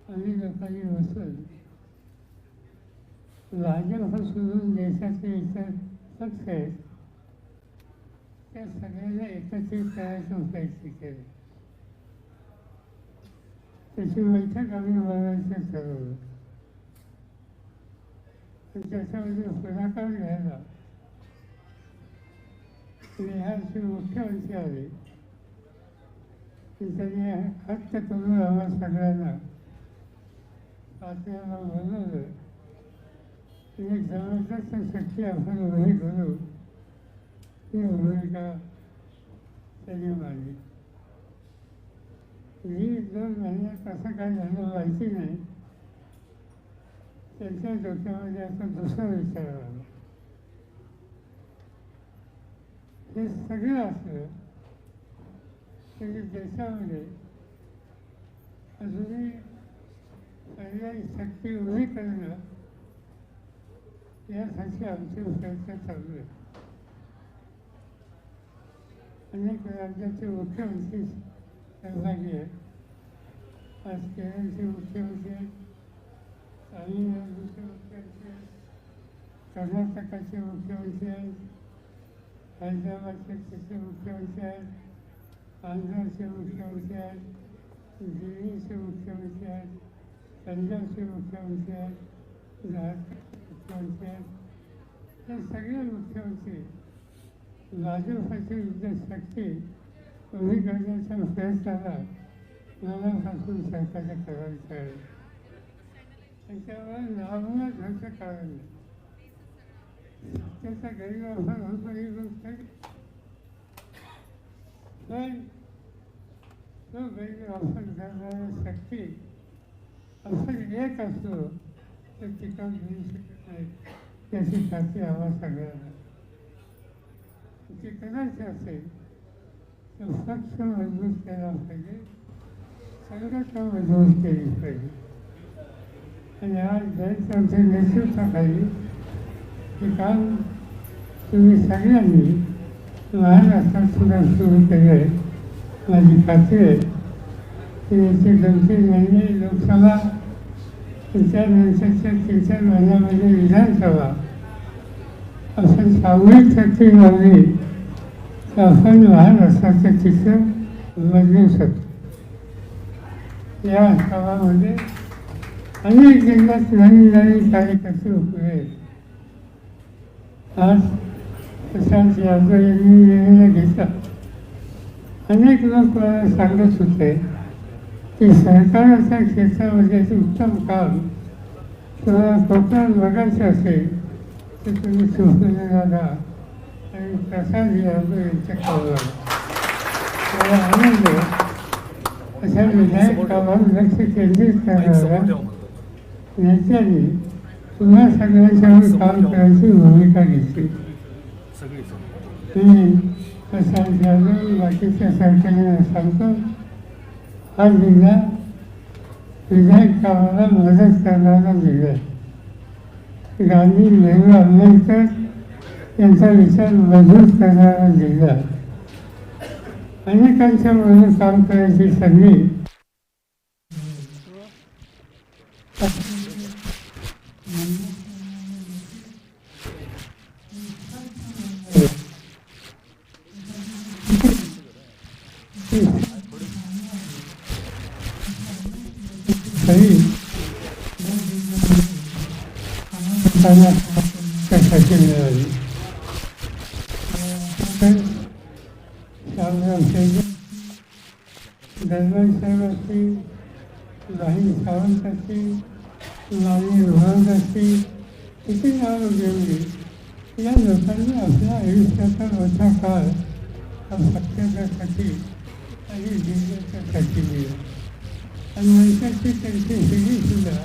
आणि लोकांनी बसून भाजप सोडून देशाचे इतर पक्ष आहेत त्या सगळ्यांना एकत्रित करायचा प्रयत्न केला. त्याची बैठक आम्ही बोलायचं ठरवलं. त्याच्यामध्ये पुढाकार घ्यायला बिहारचे मुख्यमंत्री आले. त्यांनी हट्ट करून आम्हा सगळ्यांना आपल्याला बोलवलं. एक जबरदस्त शक्ती आपण उभी करू ही भूमिका त्यांनी मांडली. ही 2 महिन्यात कसं काय झालं माहिती नाही. त्यांच्या डोक्यामध्ये आता दुसरा विचार आला. हे सगळं असलं तरी देशामध्ये अजूनही पर्यायी शक्ती उभी करणं यासाठी आमचे प्रयत्न चालू आहे. अनेक राज्याचे मुख्यमंत्री सहभागी आहेत. आज केरळचे मुख्यमंत्री आहेत, तामिळनाडूचे मुख्यमंत्री आहेत, कर्नाटकाचे मुख्यमंत्री आहेत, हैदराबादचे मुख्यमंत्री आहेत, आंध्रचे मुख्यमंत्री आहेत, दिल्लीचे मुख्यमंत्री आहेत, पंजाबचे मुख्यमंत्री आहेत, झारखंडचे मुख्यमंत्री आहेत. हे सगळे मुख्यमंत्री भाजपची शक्ती उभी करण्याच्या प्रयत्नाला मनापासून सरकारच्या करायचं आहे. त्याच्यावर नावं घ्यायचं कारण नाही. त्याचा गैरवापर होतो ही गोष्ट, पण तो गैरवापर करणाऱ्या शक्ती आपण एक असलो तर टिकाऊ घेऊ शकत नाही. त्याची खात्री आम्हा सगळ्यांना. ते करायचं असेल तर पक्ष मजबूत केला पाहिजे, संघटना मजबूत केली पाहिजे. आणि आज त्यांच्या नेतृत्वाखाली हे काम तुम्ही सगळ्यांनी महाराष्ट्रात सुद्धा सुरू केलं आहे. माझी खात्री आहे की याचे 2-3 महिने लोकसभा, त्याच्यानंतरच्या 3-4 महिन्यामध्ये विधानसभा आपण सामूहिक शक्ती लावली तर आपण महाराष्ट्राचं चित्र बदलू शकतो. या कामामध्ये अनेक जिल्ह्यात नवीन कार्यकर्ते उभे आहेत. आज प्रशांत यादव यांनी निर्णय घेतला. अनेक लोक सांगत होते की सरकारच्या क्षेत्रामध्ये उत्तम काम तुम्हाला कोकणात बघायचं असेल तर तुम्ही सुफलदादा आणि प्रशांत यादव यांच्या कामावर मला आनंद अशा विधायक कामावर लक्ष केंद्रित करणाऱ्या नेत्यांनी पुन्हा सगळ्यांच्यावर काम करायची भूमिका घेतली. मी प्रशांत यादव बाकीच्या सरकारला सांगतो, हा जिल्हा विधायक कामाला मदत करणारा जिल्हा आहे. गांधी, नेहरू, आंबेडकर यांचा विचार मजबूत करणारा जिल्हा आहे. अनेकांच्या मधून काम करायची संधी त्यासाठी मिळाली. दरबार साहेब असतील, राही सावंत असतील, लाली रोहन असतील, किती नावं घेऊन या लोकांनी आपल्या आयुष्याचा मोठा काळ हा सत्यासाठी आणि जिल्ह्याच्यासाठी दिला. आणि नंतरची त्यांची पिढीसुद्धा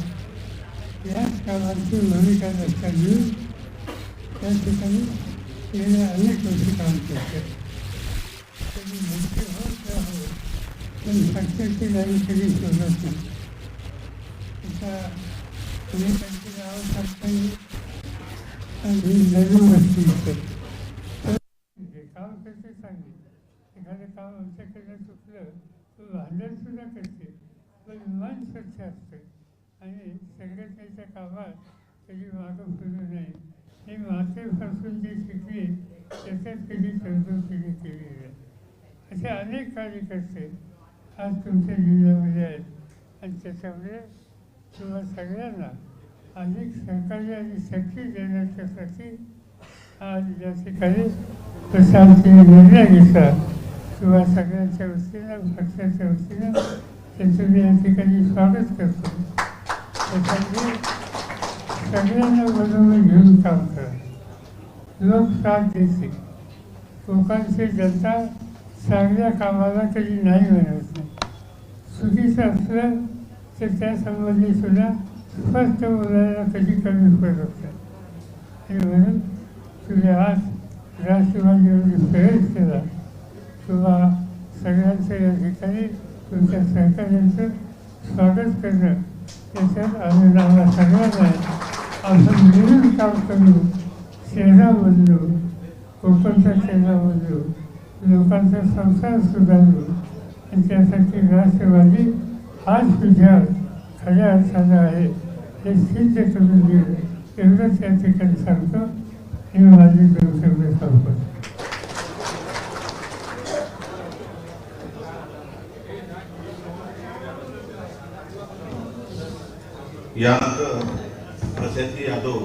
याच कामाची भूमिका लक्षात घेऊन त्या ठिकाणी गेल्या अनेक वर्षी काम करतात. त्यांनी मोठे होत राहावं पण सत्याची लाईन कधी शोधत नाही. त्याचा अनेकांची नावं टाकताना आणि नवीन वस्तू काम करते चांगली. एखादं काम आमच्याकडनं चुकलं तर भांडणसुद्धा करते, पण मन स्वच्छ असते आणि संघटनेच्या कामात कधी मागं फिरू नये. ही मातेपासून जी शिकली त्याच्यात कधी तरतूद केली नाही. असे अनेक कार्यकर्ते आज तुमच्या जिल्ह्यामध्ये आहेत आणि त्याच्यामुळे तुम्हा सगळ्यांना अधिक सहकार्य आणि शक्ती देण्याच्यासाठी आज या ठिकाणी प्रशासनाने निर्णय घेतला. किंवा सगळ्यांच्या वतीनं पक्षाच्या वतीनं त्याचं मी या ठिकाणी स्वागत करतो. त्यासाठी सगळ्यांना बरोबर घेऊन काम करा. लोक साथ देते. कोकणची जनता चांगल्या कामाला कधी नाही म्हणत नाही. चुकीचं असलं तर त्यासंबंधी सुद्धा स्पष्ट बोलायला कधी कमी पडत नाही. आणि म्हणून तुम्ही आज राष्ट्रवादीवर प्रयत्न केला किंवा सगळ्यांचं या ठिकाणी तुमच्या सहकार्यांचं स्वागत करणं त्याच्यात आम्हाला सगळ्यांना आपण मिळून काम करू. चेहरा बदलू, कोकणचा चेहरा बदलू, लोकांचा संसार सुधारू आणि त्यासाठी राष्ट्रवादी हाच विचार खऱ्या अर्थानं आहे हे सिद्ध करून देऊ एवढंच या ठिकाणी सांगतो. हे माझे दोन शब्द सांगतो. यानंतर प्रशांती यादव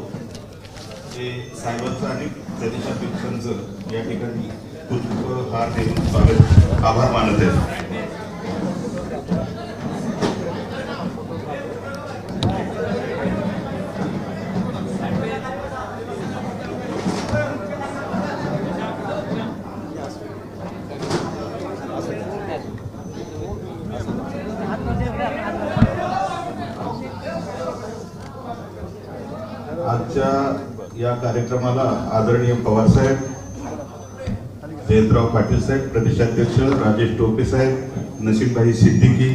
हे साहेबांचं आणि प्रदेशाध्यक्षांचं या ठिकाणी पुष्पहार देऊन स्वागत आभार मानत आहेत. आजच्या या कार्यक्रमाला आदरणीय पवार साहेब, जयंतराव पाटील साहेब, प्रदेशाध्यक्ष राजेश टोपे साहेब, नसीमभाई सिद्दीकी,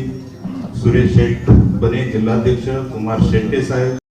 सुरेश शेठ बने जिल्हाध्यक्ष, कुमार शेट्टे साहेब,